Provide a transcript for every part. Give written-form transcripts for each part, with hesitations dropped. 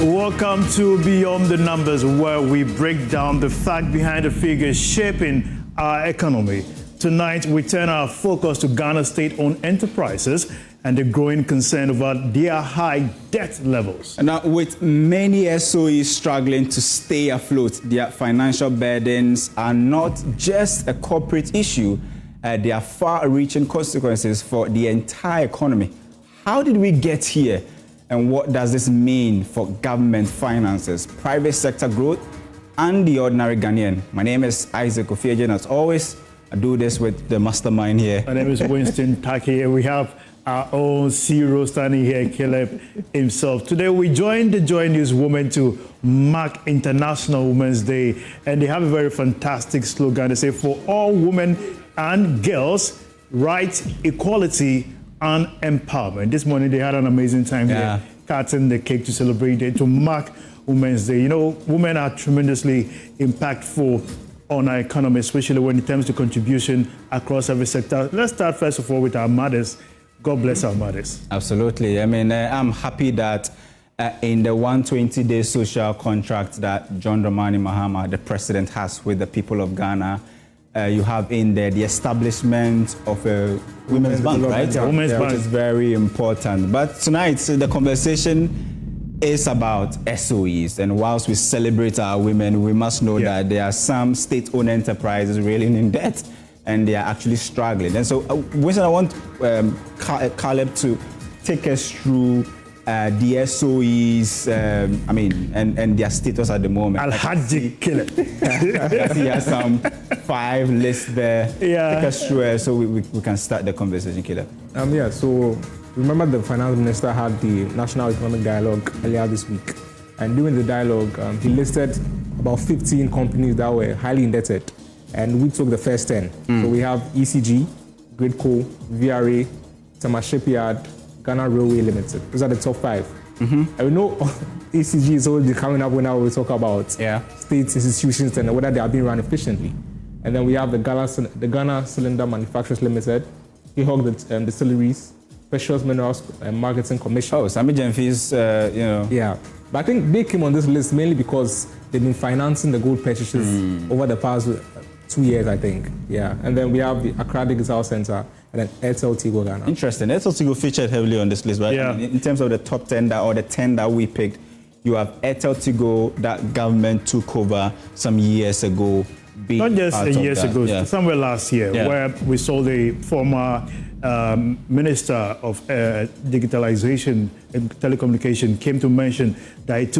Welcome to Beyond the Numbers, where we break down the fact behind the figures shaping our economy. Tonight, we turn our focus to Ghana's state-owned enterprises and the growing concern about their high debt levels. Now, with many SOEs struggling to stay afloat, their financial burdens are not just a corporate issue, they are far-reaching consequences for the entire economy. How did we get here? And what does this mean for government finances, private sector growth, and the ordinary Ghanaian? My name is Isaac Ofieje, and as always, I do this with the mastermind here. My name is Winston Taki, and we have our own CEO standing here, Caleb himself. Today, we joined the Joy News Women to mark International Women's Day, and they have a very fantastic slogan. They say, for all women and girls, rights, equality, and empowerment. This morning, they had an amazing time here, cutting the cake to celebrate it, to mark Women's Day. You know, women are tremendously impactful on our economy, especially when it comes to contribution across every sector. Let's start, first of all, with our mothers. God bless our mothers. Absolutely. I mean, I'm happy that in the 120-day social contract that John Dramani Mahama, the president, has with the people of Ghana, you have in there the establishment of a women's bank, right? Yeah, women's bank is very important. But tonight, the conversation is about SOEs. And whilst we celebrate our women, we must know that there are some state-owned enterprises reeling in debt, and they are actually struggling. And so, Winston, I want Caleb to take us through the SOEs, and their status at the moment. Al-Haji Caleb. He has some 5 lists there. Yeah. Take us through so we can start the conversation, Caleb. So remember the finance minister had the National Economic Dialogue earlier this week. And during the dialogue, he listed about 15 companies that were highly indebted. And we took the first 10. So we have ECG, Gridco, VRA, Tama Shipyard, Ghana Railway Limited. Those are the top 5. And we know ECG is always coming up whenever we talk about state institutions and whether they are being run efficiently. And then we have the Ghana Cylinder Manufacturers Limited, Ihog Distilleries, Precious Minerals and Marketing Commission. Oh, Sami Jenfi's, Yeah, but I think they came on this list mainly because they've been financing the gold purchases over the past 2 years, I think. Yeah, and then we have the Accra Digital Center and then Airtel Tigo Ghana. Interesting. Airtel Tigo featured heavily on this list, right? Yeah. In terms of the top 10 the 10 that we picked, you have Airtel Tigo that government took over some years ago. Not just years ago, somewhere last year, where we saw the former Minister of Digitalization and Telecommunication came to mention that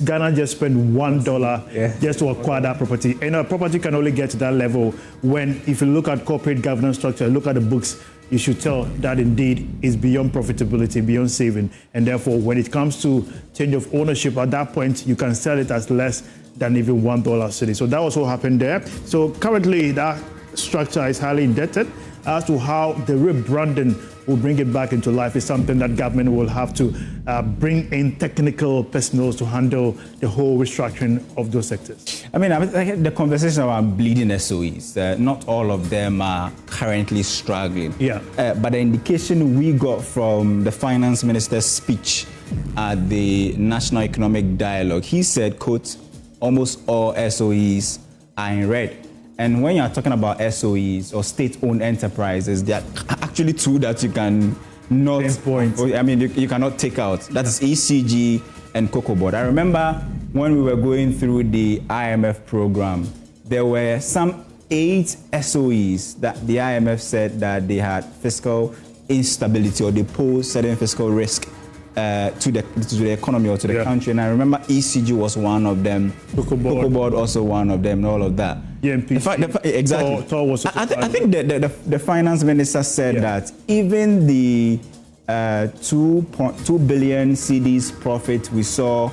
Ghana just spent $1 just to acquire that property. And a property can only get to that level when, if you look at corporate governance structure, look at the books, you should tell that indeed is beyond profitability, beyond saving. And therefore, when it comes to change of ownership, at that point, you can sell it as less than even $1 city. So that was what happened there. So currently, that structure is highly indebted. As to how the rebranding will bring it back into life is something that government will have to bring in technical personnel to handle the whole restructuring of those sectors. I mean, the conversation about bleeding SOEs, not all of them are currently struggling. Yeah. But the indication we got from the finance minister's speech at the National Economic Dialogue, he said, quote, almost all SOEs are in red. And when you're talking about SOEs or state-owned enterprises, there are actually 2 that you can not pinpoint. I mean, you cannot take out. That is ECG and Cocoa Board. I remember when we were going through the IMF program, there were some 8 SOEs that the IMF said that they had fiscal instability or they posed certain fiscal risk to the economy or to the country. And I remember ECG was one of them, Cocoa Board also one of them, and all of that. Exactly. I think the finance minister said that even the 2 billion cedis profit we saw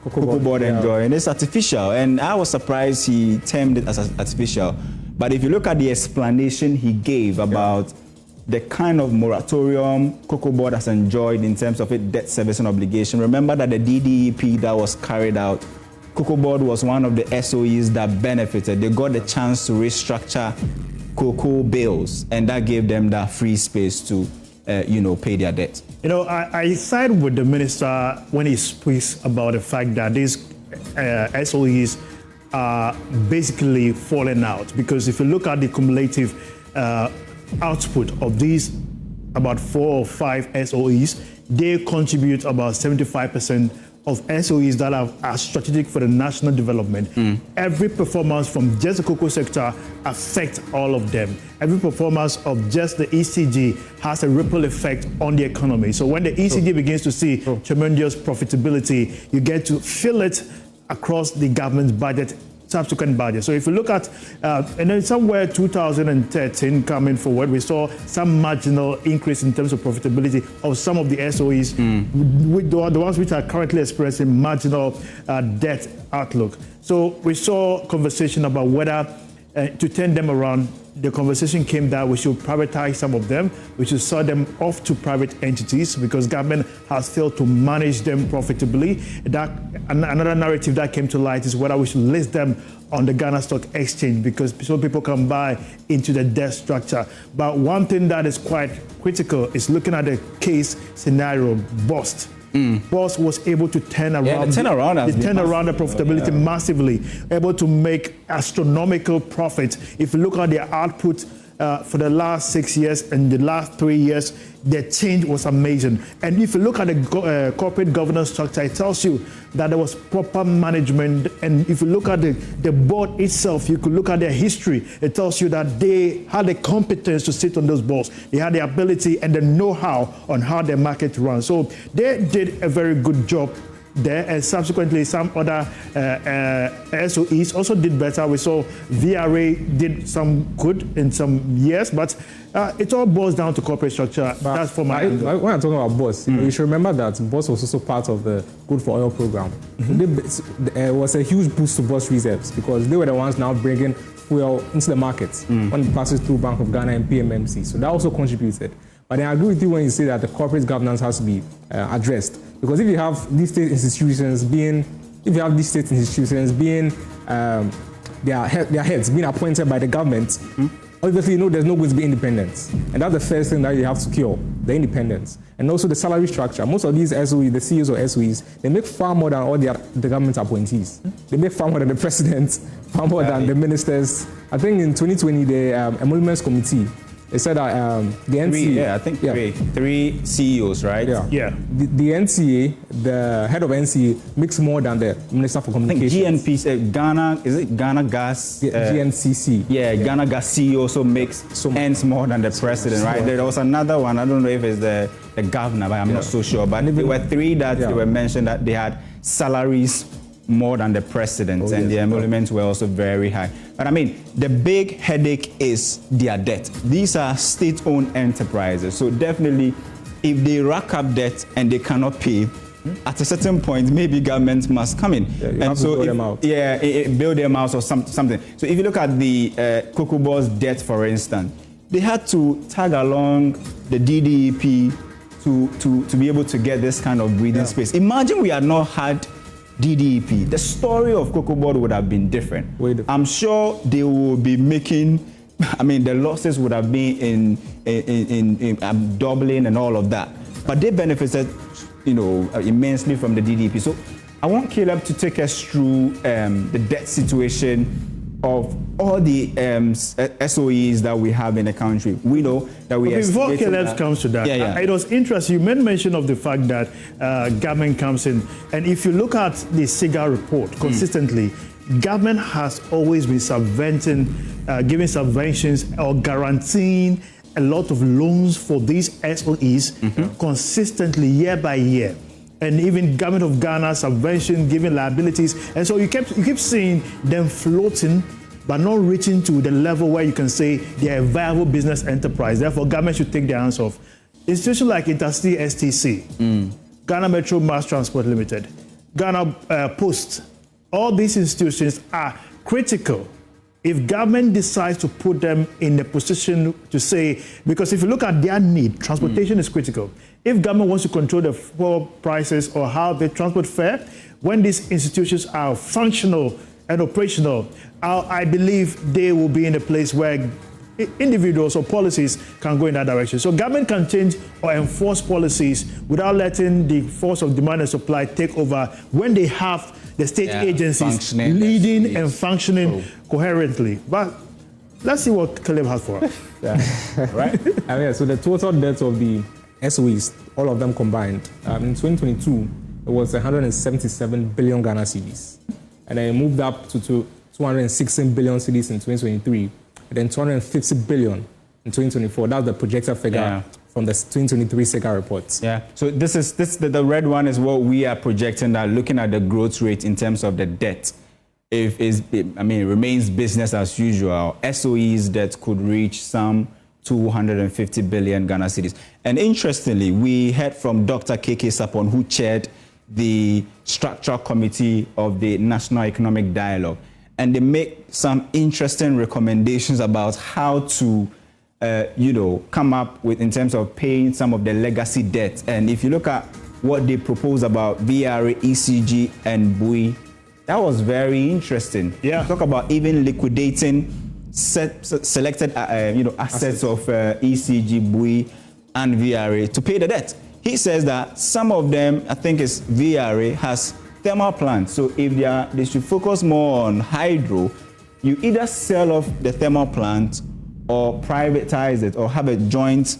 Cocoa Board enjoying is artificial. And I was surprised he termed it as artificial. But if you look at the explanation he gave about the kind of moratorium Cocoa Board has enjoyed in terms of its debt servicing obligation. Remember that the DDEP that was carried out, Cocoa Board was one of the SOEs that benefited. They got the chance to restructure cocoa bills, and that gave them that free space to pay their debt. I side with the minister when he speaks about the fact that these SOEs are basically falling out, because if you look at the cumulative output of these about 4 or 5 SOEs, they contribute about 75% of SOEs that are strategic for the national development. Every performance from just the cocoa sector affects all of them. Every performance of just the ECG has a ripple effect on the economy. So when the ECG begins to see tremendous profitability, you get to feel it across the government's budget, subsequent budget. So if you look at, and then somewhere 2013 coming forward, we saw some marginal increase in terms of profitability of some of the SOEs, with the ones which are currently experiencing marginal debt outlook. So we saw conversation about whether to turn them around. The conversation came that we should privatize some of them. We should sell them off to private entities because government has failed to manage them profitably. That another narrative that came to light is whether we should list them on the Ghana Stock Exchange because so people can buy into the debt structure. But one thing that is quite critical is looking at the case scenario, BOST. BOST was able to turn around the profitability massively, able to make astronomical profit. If you look at their output for the last 6 years and the last 3 years, the change was amazing. And if you look at the corporate governance structure, it tells you that there was proper management. And if you look at the board itself, you could look at their history. It tells you that they had the competence to sit on those boards. They had the ability and the know-how on how their market runs. So they did a very good job there, and subsequently some other SOEs also did better. We saw VRA did some good in some years, but it all boils down to corporate structure. But that's for my when I'm talking about BOSS, you should remember that BOSS was also part of the Good for Oil program. There was a huge boost to BOSS reserves because they were the ones now bringing fuel into the markets when it passes through Bank of Ghana and PMMC. So that also contributed. But I agree with you when you say that the corporate governance has to be addressed. Because if you have these state institutions being, their heads being appointed by the government, obviously there's no going to be independence. And that's the first thing that you have to cure, the independence. And also the salary structure. Most of these SOEs, the CEOs or SOEs, they make far more than all the government appointees. They make far more than the president, far more than the ministers. I think in 2020, the Emoluments Committee, they said that the NCA... Three CEOs, right? Yeah. The NCA, the head of NCA, makes more than the Minister for Communications. I think GNP, Ghana, is it Ghana Gas? GNCC. Yeah, Ghana Gas CEO also makes earns more than the president, right? There was another one, I don't know if it's the governor, but I'm not so sure. But there were 3 that they were mentioned that they had salaries more than the president, and the emoluments were also very high. But I mean, the big headache is their debt. These are state-owned enterprises, so definitely, if they rack up debt and they cannot pay, at a certain point, maybe government must come in. And so, build them out. Build them out or something. So if you look at the Cocoa Board's debt, for instance, they had to tag along the DDEP to be able to get this kind of breathing space. Imagine we had not had DDEP, the story of Cocoa Board would have been different. I'm sure they will be making, the losses would have been in doubling and all of that. But they benefited, immensely from the DDEP. So I want Caleb to take us through the debt situation of all the SOEs that we have in the country. We know that we before Caleb comes to that, it was interesting. You made mention of the fact that government comes in, and if you look at the SIGA report consistently, government has always been giving subventions or guaranteeing a lot of loans for these SOEs consistently year by year. And even government of Ghana subvention, giving liabilities. And so you keep seeing them floating, but not reaching to the level where you can say they're a viable business enterprise. Therefore, government should take their hands off. Institutions like Interstate STC, Ghana Metro Mass Transport Limited, Ghana Post, all these institutions are critical. If government decides to put them in a position to say, because if you look at their need, transportation is critical. If government wants to control the fuel prices or how they transport fare, when these institutions are functional and operational, I believe they will be in a place where individuals or policies can go in that direction. So government can change or enforce policies without letting the force of demand and supply take over when they have the state agencies leading and functioning coherently. But let's see what Caleb has for us. Right? So the total debt of the SOEs, all of them combined, in 2022, it was 177 billion Ghana cedis. And then it moved up to 216 billion cedis in 2023, and then 250 billion in 2024. That's the projected figure from the 2023 SEGA reports. Yeah. So the red one is what we are projecting, that looking at the growth rate in terms of the debt. It remains business as usual. SOEs debt could reach some 250 billion Ghana cedis. And interestingly, we heard from Dr. KK Sapon, who chaired the structural committee of the National Economic Dialogue. And they make some interesting recommendations about how to, come up with in terms of paying some of the legacy debt. And if you look at what they propose about VRA, ECG, and BUI, that was very interesting. Yeah. Talk about even liquidating selected assets of ECG, BUI, and VRA to pay the debt. He says that some of them, I think it's VRA, has thermal plants. So if they should focus more on hydro, you either sell off the thermal plant or privatize it or have a joint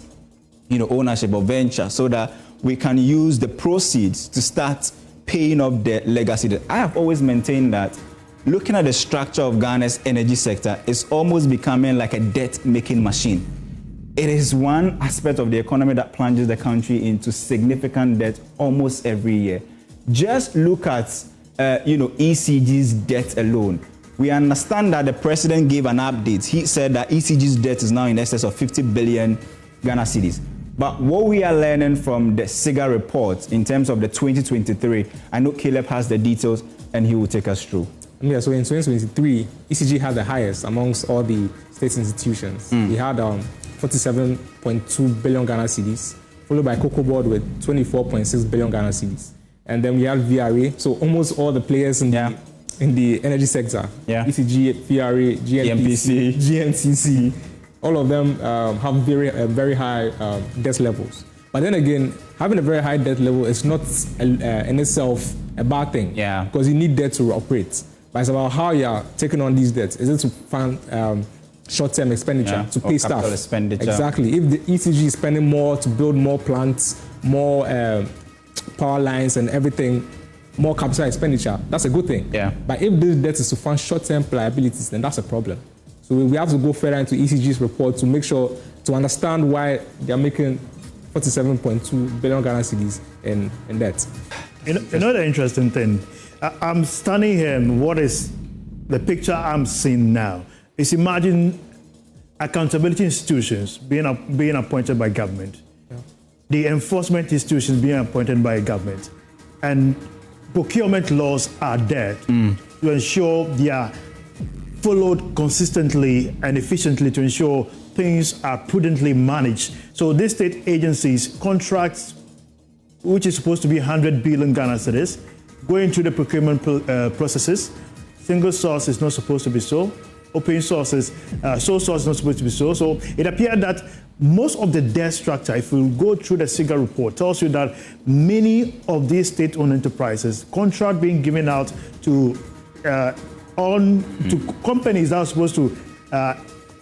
ownership or venture so that we can use the proceeds to start paying off the legacy debt. I have always maintained that looking at the structure of Ghana's energy sector is almost becoming like a debt-making machine. It is one aspect of the economy that plunges the country into significant debt almost every year. Just look at, ECG's debt alone. We understand that the president gave an update. He said that ECG's debt is now in excess of 50 billion Ghana cedis. But what we are learning from the SEGA report in terms of the 2023, I know Caleb has the details and he will take us through. Yeah, so in 2023, ECG had the highest amongst all the state institutions. We had 47.2 billion Ghana cedis, followed by Cocoa Board with 24.6 billion Ghana cedis. And then we had VRA, so almost all the players in the energy sector, ECG, VRA, GNPC, GNCC, all of them have very high debt levels. But then again, having a very high debt level is not in itself a bad thing, because you need debt to operate. But it's about how you are taking on these debts. Is it to fund short-term expenditure, to pay staff? Expenditure. Exactly. If the ECG is spending more to build more plants, more power lines and everything, more capital expenditure, that's a good thing. But if this debt is to fund short-term liabilities, then that's a problem. So we have to go further into ECG's report to make sure, to understand why they're making 47.2 billion Ghana cedis in debt. Another interesting thing, I'm standing here and what is the picture I'm seeing now is, imagine accountability institutions being appointed by government, the enforcement institutions being appointed by government, and procurement laws are there to ensure they are followed consistently and efficiently, to ensure things are prudently managed. So these state agencies contracts, which is supposed to be 100 billion Ghana cedis, going through the procurement processes. Single source is not supposed to be so. Open sources, sole source is not supposed to be so. So it appeared that most of the debt structure, if you go through the SEGA report, tells you that many of these state-owned enterprises, contract being given out to to companies that are supposed to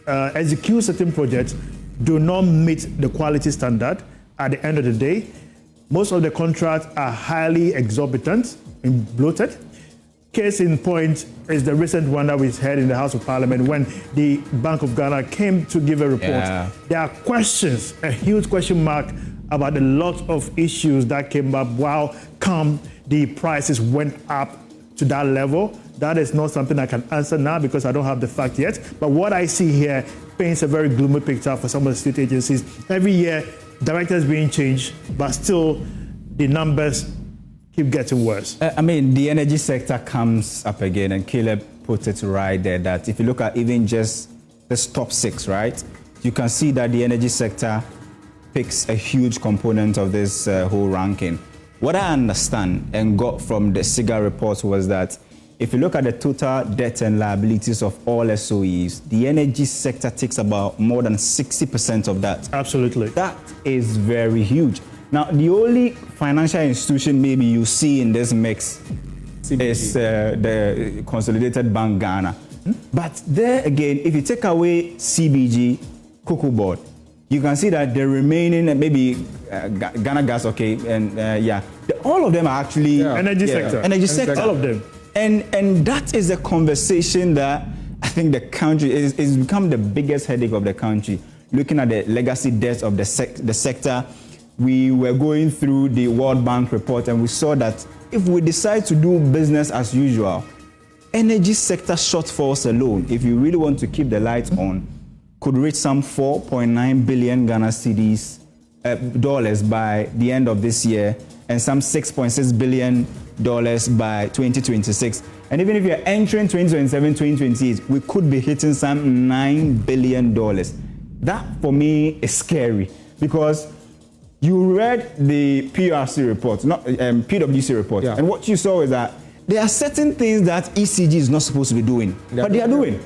execute certain projects, do not meet the quality standard. At the end of the day, most of the contracts are highly exorbitant and bloated. Case in point is the recent one that we had in the House of Parliament when the Bank of Ghana came to give a report. There are questions, a huge question mark about a lot of issues that came up while the prices went up to that level. That is not something I can answer now because I don't have the fact yet. But what I see here paints a very gloomy picture for some of the state agencies. Every year, directors being changed, but still the numbers keep getting worse. The energy sector comes up again, and Caleb put it right there that if you look at even just this top 6, right, you can see that the energy sector picks a huge component of this whole ranking. What I understand and got from the SEGA report was that if you look at the total debt and liabilities of all SOEs, the energy sector takes about more than 60% of that. Absolutely. That is very huge. Now, the only financial institution maybe you see in this mix is the Consolidated Bank Ghana. But there again, if you take away CBG, Cocoa Board, you can see that the remaining, maybe Ghana Gas, okay, and all of them are actually energy sector. Energy sector, all of them. And that is a conversation that I think the country is become the biggest headache of the country. Looking at the legacy debts of the sector, we were going through the World Bank report and we saw that if we decide to do business as usual, energy sector shortfalls alone, if you really want to keep the lights on, could reach some 4.9 billion Ghana cedis dollars by the end of this year and some $6.6 billion by 2026. And even if you're entering 2027, 2028, we could be hitting some $9 billion. That for me is scary because you read the PRC report, not PwC report, and what you saw is that there are certain things that ECG is not supposed to be doing, but they are doing.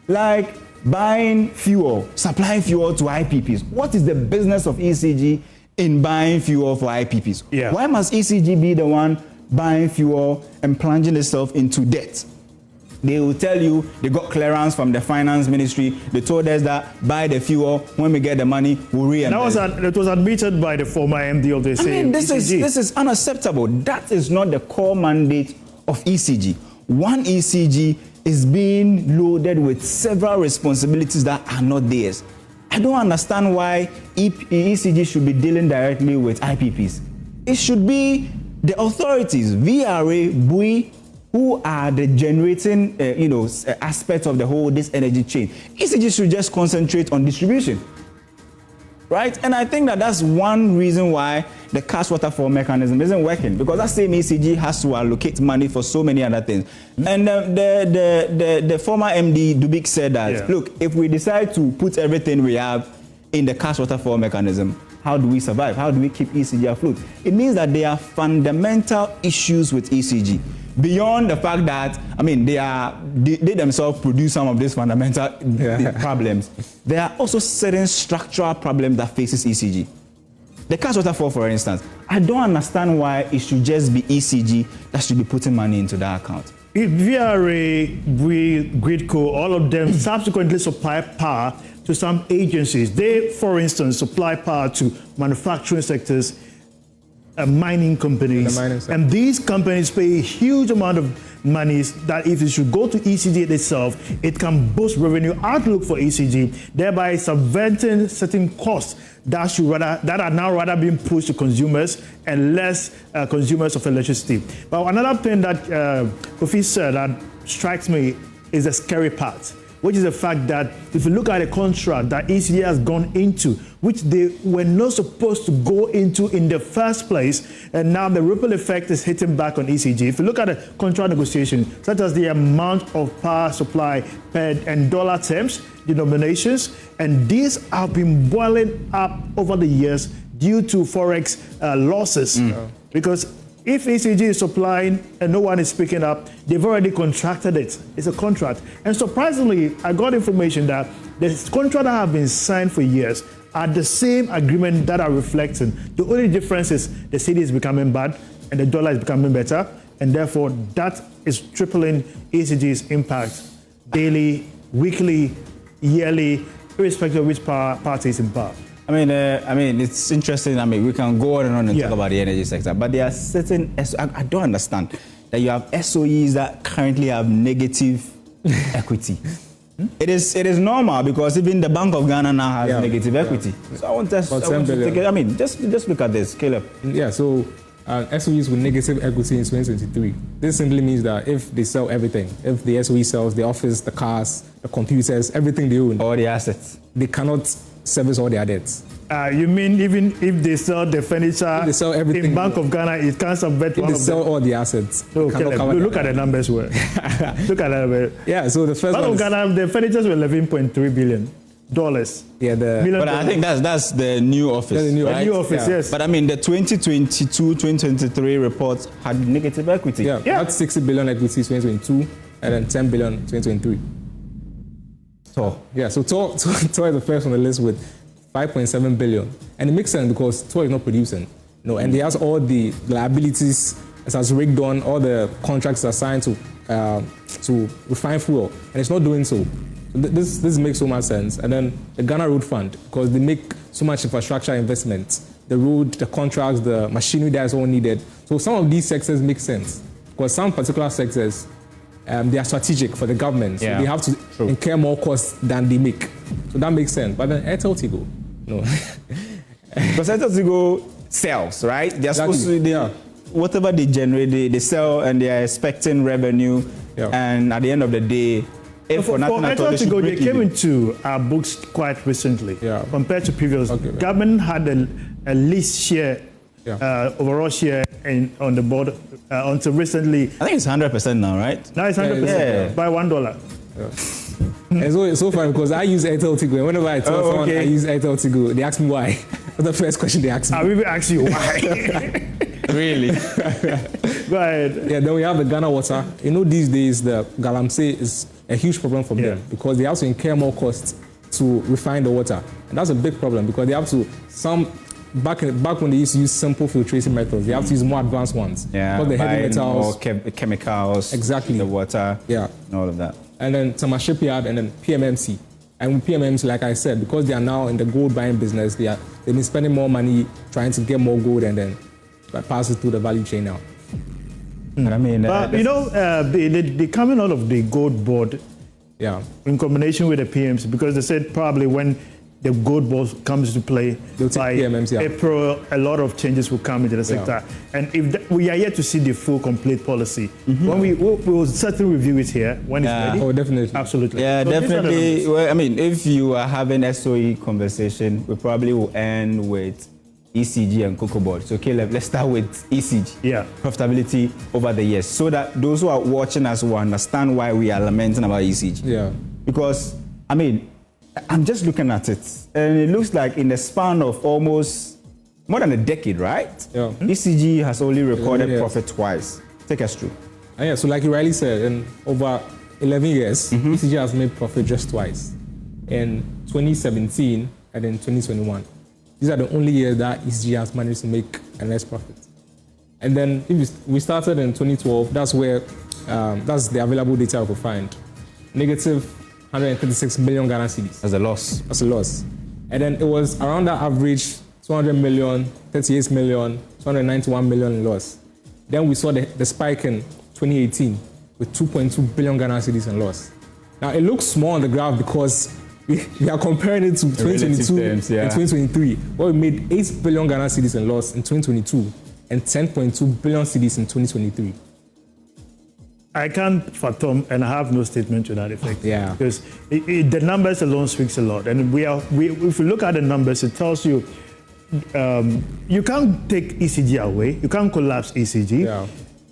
Like buying fuel, supplying fuel to IPPs. What is the business of ECG in buying fuel for IPPs? Yeah. Why must ECG be the one buying fuel and plunging itself into debt? They will tell you they got clearance from the finance ministry. They told us that buy the fuel, when we get the money, we'll reimburse. It was admitted by the former MD of the same ECG. This is unacceptable. That is not the core mandate of ECG. One ECG is being loaded with several responsibilities that are not theirs. I don't understand why ECG should be dealing directly with IPPs. It should be the authorities, VRA, BUI, who are the generating, aspect of the whole this energy chain. ECG should just concentrate on distribution, right? And I think that that's one reason why the cash waterfall mechanism isn't working, because that same ECG has to allocate money for so many other things. And the former MD Dubik said that, look, if we decide to put everything we have in the cash waterfall mechanism, how do we survive? How do we keep ECG afloat? It means that there are fundamental issues with ECG. Beyond the fact that, they themselves produce some of these fundamental problems, there are also certain structural problems that faces ECG. The cash waterfall, for instance, I don't understand why it should just be ECG that should be putting money into that account. If VRA, Gridco, all of them subsequently supply power to some agencies. They, for instance, supply power to manufacturing sectors, mining companies, and these companies pay a huge amount of money that if it should go to ECG itself, it can boost revenue outlook for ECG, thereby subverting certain costs that are now rather being pushed to consumers and less consumers of electricity. But another thing that Kofi said that strikes me is the scary part, which is the fact that if you look at a contract that ECG has gone into, which they were not supposed to go into in the first place, and now the ripple effect is hitting back on ECG. If you look at a contract negotiation, such as the amount of power supply paid in dollar terms, denominations, and these have been boiling up over the years due to Forex losses. Because if ECG is supplying and no one is picking up, they've already contracted it. It's a contract. And surprisingly, I got information that the contract that have been signed for years are the same agreement that are reflecting. The only difference is the cedi is becoming bad and the dollar is becoming better, and therefore that is tripling ECG's impact daily, weekly, yearly, irrespective of which party is in power. It's interesting. We can go on and on and talk about the energy sector, but there are certain, I don't understand that you have SOEs that currently have negative equity. It is normal because even the Bank of Ghana now has negative equity. So I want to take it. Just look at this, Caleb. Yeah, so SOEs with negative equity in 2023. This simply means that if they sell everything, if the SOE sells the office, the cars, the computers, everything they own, all the assets, they cannot service all their debts. You mean even if they sell the furniture, they sell everything in Bank of Ghana, it can't subvert one of them? If they sell all the assets. Look at the numbers. Look at that. Yeah, so the first Bank of Ghana, the furniture were 11.3 billion. Yeah, but I think that's the new office. The new office, yes. But I mean, the 2022-2023 reports had negative equity. Yeah, that's 60 billion equity 2022 and then 10 billion 2023. So Tor is the first on the list with 5.7 billion, and it makes sense because Tor is not producing, and he has all the liabilities as rigged on, all the contracts assigned to refine fuel, and it's not doing so. This makes so much sense. And then the Ghana Road Fund, because they make so much infrastructure investments, the road, the contracts, the machinery that is all needed. So some of these sectors make sense because some particular sectors, they are strategic for the government. So they have to incur more costs than they make. So that makes sense. But then Airtel Tigo, no. Because Airtel Tigo sells, right? They're supposed to, whatever they generate, they sell and they are expecting revenue. Yeah. And at the end of the day, for Airtel Tigo, they came into our books quite recently compared to previous. Government had a least share, overall share on the board until recently. I think it's 100% now, right? Now it's 100% by $1. And so it's so funny because I use Airtel Tigo, and whenever I tell someone I use Airtel Tigo, they ask me why. That's the first question they ask me. I will ask you why. Really? Go ahead. Yeah, then we have the Ghana Water. These days the galamsey is a huge problem for them because they have to incur more costs to refine the water, and that's a big problem because they have to back when they used to use simple filtration methods, they have to use more advanced ones. Yeah, because the heavy metals, more chemicals, exactly, the water, and all of that. And then Tama Shipyard and then PMMC. And with PMMC, like I said, because they are now in the gold buying business, they've been spending more money trying to get more gold and then pass it through the value chain now. I mean, the coming out of the gold board, in combination with the PMC, because they said probably when the gold board comes to play by PMMC, April, a lot of changes will come into the sector. And if we are yet to see the full, complete policy, when we'll certainly review it here when it's ready. Oh, definitely. Absolutely. Yeah, so definitely. Well, I mean, if you are having SOE conversation, we probably will end with ECG and Cocoa Board. So Caleb, let's start with ECG. Yeah. Profitability over the years, so that those who are watching us will understand why we are lamenting about ECG. Yeah. Because, I mean, I'm just looking at it, and it looks like in the span of almost more than a decade, right? Yeah. ECG has only recorded profit twice. Take us through. So like you rightly said, in over 11 years, ECG has made profit just twice. In 2017 and in 2021. These are the only years that ECG has managed to make a nice profit. And then if we started in 2012, that's where, that's the available data we could find. Negative 136 million Ghana cedis. As a loss. That's a loss. And then it was around that average 200 million, 38 million, 291 million in loss. Then we saw the spike in 2018 with 2.2 billion Ghana cedis in loss. Now it looks small on the graph because we are comparing it to 2022 and 2023, where we made 8 billion Ghana cedis in loss in 2022 and 10.2 billion cedis in 2023. I can't fathom, and I have no statement to that effect. Yeah. Because the numbers alone speaks a lot. And if you look at the numbers, it tells you you can't take ECG away. You can't collapse ECG. Yeah.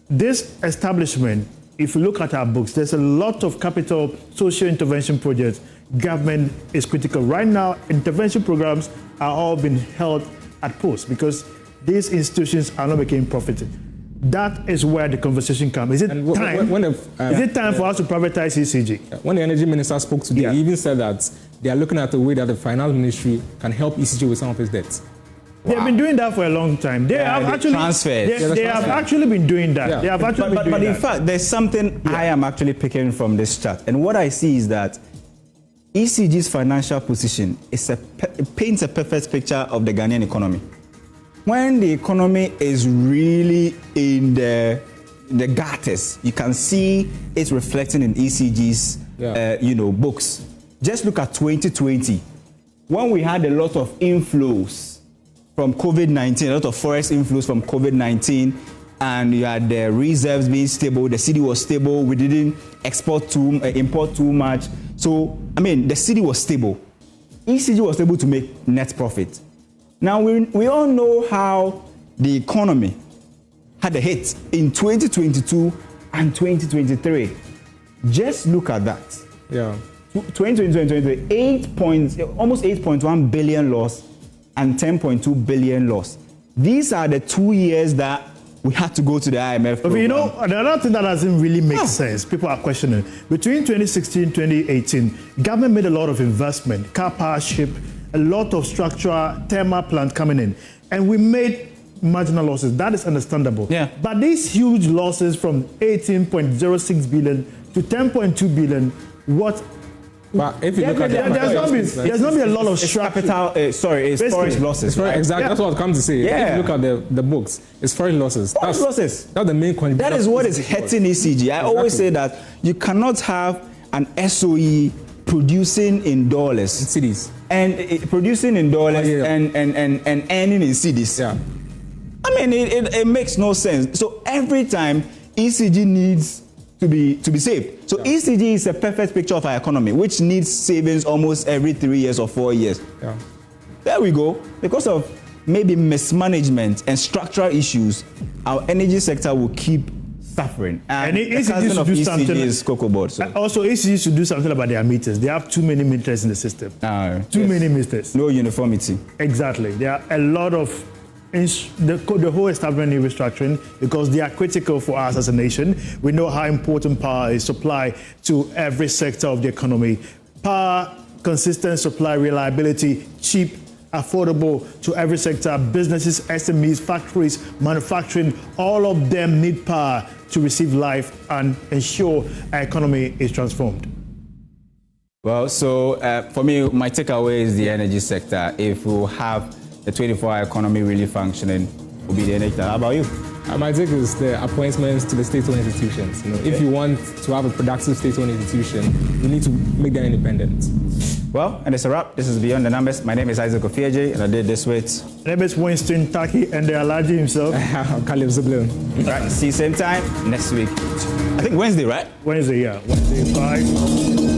This establishment, if you look at our books, there's a lot of capital social intervention projects. Government is critical. Right now, intervention programs are all being held at pause because these institutions are not making profit. That is where the conversation comes. Is it time? Is it time for us to privatize ECG? When the energy minister spoke today, he even said that they are looking at the way that the finance ministry can help ECG with some of its debts. They have been doing that for a long time. They have actually They have actually been doing that. They have actually been doing that. But in fact, there's something I am actually picking from this chart, and what I see is that ECG's financial position paints a perfect picture of the Ghanaian economy. When the economy is really in the gutters, you can see it's reflecting in ECG's books. Just look at 2020, when we had a lot of inflows from COVID-19, a lot of forex inflows from COVID-19, and you had the reserves being stable, the cedi was stable, we didn't import too much. So, I mean, the cedi was stable. ECG was able to make net profit. Now, we all know how the economy had a hit in 2022 and 2023. Just look at that. Yeah. 2020, almost 8.1 billion loss and 10.2 billion loss. These are the 2 years that we had to go to the IMF program. But you know, another thing that doesn't really make sense, people are questioning. Between 2016 and 2018, government made a lot of investment, car power ship, a lot of structural thermal plant coming in, and we made marginal losses. That is understandable. Yeah. But these huge losses from 18.06 billion to 10.2 billion, what? But if you look at there's not been a lot of capital. It's foreign losses. Right? Exactly. That's what I've come to say. Yeah. If you look at the books, it's foreign losses. Foreign losses. That's the main contributor. That is what is hurting ECG. I always say that you cannot have an SOE producing in dollars. In cities. And producing in dollars and earning in cedis. Yeah. I mean, it makes no sense. So every time ECG needs to be saved. So ECG is a perfect picture of our economy, which needs savings almost every 3 years or 4 years. Yeah. There we go. Because of maybe mismanagement and structural issues, our energy sector will keep suffering. And ECG should do something. Is cocoa board. So. Also, ECG should do something about their meters. They have too many meters in the system. Too many meters. No uniformity. Exactly. There are a lot of the whole establishment need restructuring because they are critical for us as a nation. We know how important power is supply to every sector of the economy. Power, consistent supply, reliability, cheap, affordable to every sector. Businesses, SMEs, factories, manufacturing, all of them need power to receive life and ensure our economy is transformed. Well, so for me, my takeaway is the energy sector. If we have the 24-hour economy really functioning, will be the energy sector. How about you? My take is the appointments to the state-owned institutions. If you want to have a productive state-owned institution, you need to make them independent. Well, and it's a wrap. This is Beyond the Numbers. My name is Akufo-Addo, and I did this with... My name is Winston Taki, and the Alaji himself. Caleb Zublin. Right, see you same time next week. I think Wednesday, right? Wednesday, yeah. Wednesday, 5.